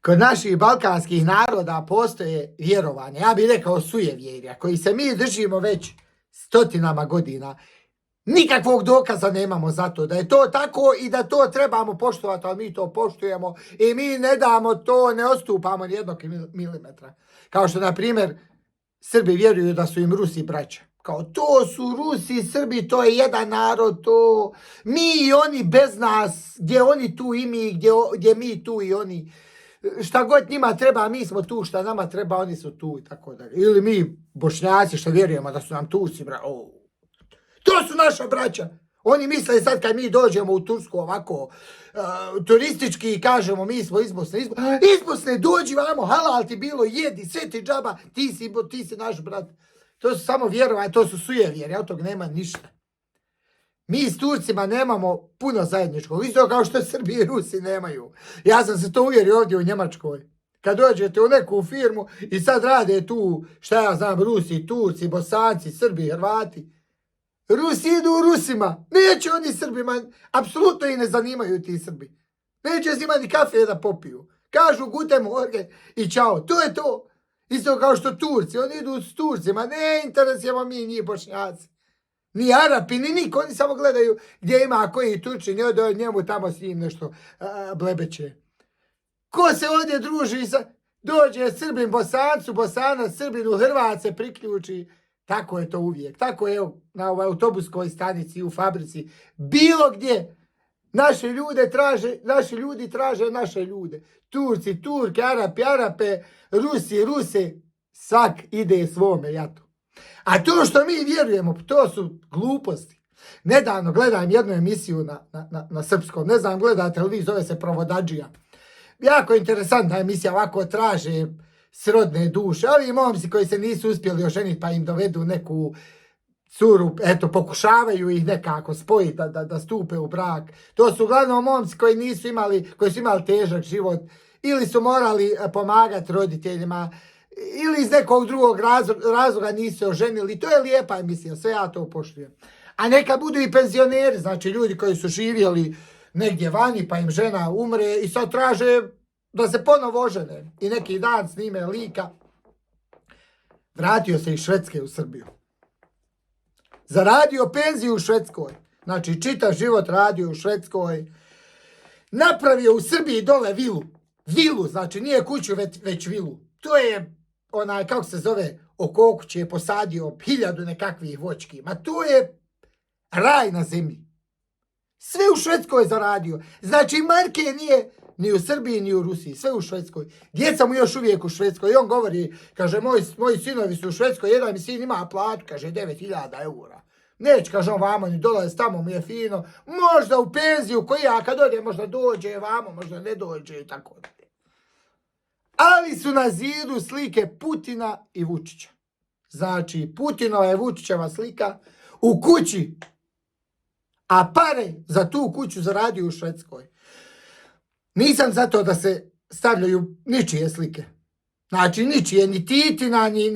kod naših balkanskih naroda postoje vjerovanje, ja bih rekao sujevjerja, koji se mi držimo već stotinama godina. Nikakvog dokaza nemamo za to da je to tako i da to trebamo poštovati, ali mi to poštujemo i mi ne damo to, ne odstupamo ni jednog milimetra. Kao što, na primjer, Srbi vjeruju da su im Rusi braća. Kao to su Rusi i Srbi, to je jedan narod, to mi i oni bez nas, gdje oni tu i mi, gdje mi tu i oni. Šta god njima treba, mi smo tu, šta nama treba, oni su tu i tako dalje. Ili mi, Bošnjaci, što vjerujemo da su nam Turci, to su naša braća. Oni misle sad kad mi dođemo u Tursku ovako turistički i kažemo mi smo iz Bosne, dođi vamo, halal ti bilo, jedi, sve ti džaba, ti si naš brat. To su samo vjerovanje, to su sujevjerje, od toga nema ništa. Mi s Turcima nemamo puno zajedničkog, isto kao što Srbi i Rusi nemaju. Ja sam se to uvjerio ovdje u Njemačkoj. Kad dođete u neku firmu i sad rade tu, šta ja znam, Rusi, Turci, Bosanci, Srbi, Hrvati. Rusi idu Rusima, neće oni Srbima, apsolutno ih ne zanimaju ti Srbi. Neće s njima ni kafe da popiju. Kažu guten morgen i čao, to je to. Isto kao što Turci, oni idu s Turcima, ne interesujemo mi njih Bošnjaci. Ni Arapi, ni niko, oni samo gledaju gdje ima koji Turčin, i ode njemu tamo s njim nešto blebeće. Ko se ovdje druži sa, dođe Srbin Bosancu, Bosanac Srbinu, Hrvat se priključi. Tako je to uvijek. Tako je na ovoj autobuskoj stanici, u fabrici, bilo gdje. Naši ljudi traže naše ljude. Turci, Turke, Arapi, Arape, Rusi, Ruse. Svak ide svome jatu. A to što mi vjerujemo, to su gluposti. Nedavno gledam jednu emisiju na srpskom. Ne znam, gledate li vi, zove se Provodadžija. Jako interesantna emisija, ovako traže srodne duše. Ovi momci koji se nisu uspjeli oženiti pa im dovedu neku curu, eto, pokušavaju ih nekako spojiti da stupe u brak. To su uglavnom momci koji su imali težak život ili su morali pomagati roditeljima ili iz nekog drugog razloga nisu se oženili. To je lijepa emisija, sve ja to poštujem. A neka budu i penzioneri, znači ljudi koji su živjeli negdje vani pa im žena umre i sad traže da se ponovo ožene. I neki dan snime lika. Vratio se iz Švedske u Srbiju. Zaradio penziju u Švedskoj. Znači čitav život radio u Švedskoj. Napravio u Srbiji dole vilu. Vilu, znači nije kuću već vilu. To je onaj, kako se zove, oko okuće je posadio 1000 nekakvih voćki. Ma to je raj na zemlji. Sve u Švedskoj je zaradio. Znači marke nije ni u Srbiji, ni u Rusiji. Sve u Švedskoj. Djeca mu još uvijek u Švedskoj. I on govori, kaže, moji sinovi su u Švedskoj, jedan mi sin ima platu, kaže, 9000 eura. Neće, kaže, on vamo ni dolazi, tamo mu je fino. Možda u penziju, koji ja kad ode, možda dođe vamo, možda ne dođe i tako dalje. Ali su na zidu slike Putina i Vučića. Znači, Putinova je Vučićeva slika u kući. A pare za tu kuću zaradio u Švedskoj. Nisam za to da se stavljaju ničije slike. Znači, ničije, ni Titina, ni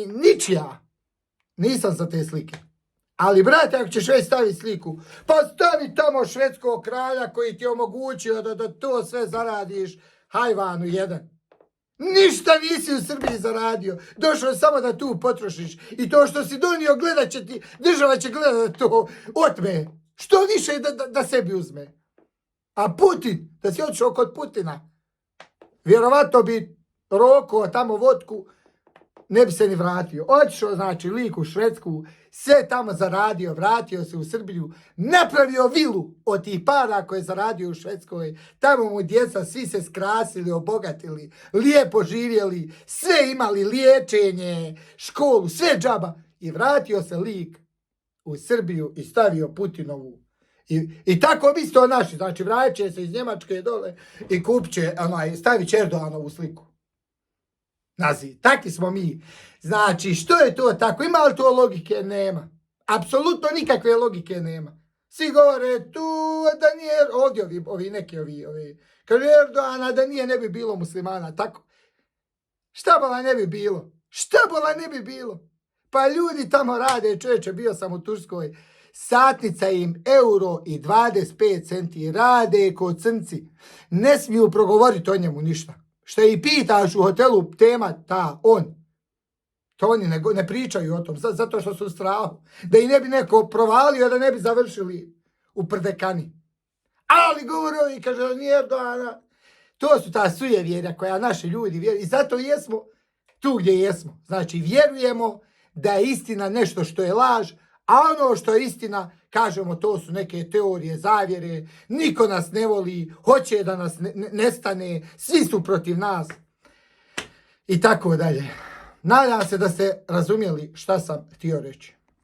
ničija. Nisam za te slike. Ali, brate, ako ćeš već staviti sliku, pa stavi tamo švedskog kralja koji ti je omogućio da to sve zaradiš, hajvanu jedan. Ništa nisi u Srbiji zaradio. Došao samo da tu potrošiš. I to što si donio, država će gledat da to otme. Što više da sebi uzme. A Putin, da si otišao kod Putina, vjerovatno bi rokao tamo vodku, ne bi se ni vratio. Otišao, znači, lik u Švedsku, sve tamo zaradio, vratio se u Srbiju, napravio vilu od tih para koje je zaradio u Švedskoj. Tamo mu djeca svi se skrasili, obogatili, lijepo živjeli, sve imali, liječenje, školu, sve džaba. I vratio se lik u Srbiju i stavio Putinovu. I tako isto naši, znači vratit će se iz Njemačke dole i kupit će, stavit će Erdoganovu sliku. Naziv, takvi smo mi. Znači, što je to tako? Ima li to logike? Nema. Apsolutno nikakve logike nema. Svi govore tu da nije, ovdje ovi neki. Kaže Erdogana da nije, ne bi bilo muslimana, tako? Šta bola ne bi bilo? Pa ljudi tamo rade, čovječe, bio sam u Turskoj. satnica im €1,25, rade ko crnci, ne smiju progovoriti o njemu ništa. Što i pitaš u hotelu, tema ta, on. To oni ne pričaju o tom, zato što su u strahu. Da i ne bi neko provalio, da ne bi završili u prdekani. Ali govorovi, kaže, nije Erdogana. To su ta sujevjerja koja naši ljudi vjeruju. I zato jesmo tu gdje jesmo. Znači, vjerujemo da je istina nešto što je laž, a ono što je istina, kažemo, to su neke teorije, zavjere, niko nas ne voli, hoće da nas nestane, svi su protiv nas. I tako dalje. Nadam se da ste razumjeli šta sam htio reći.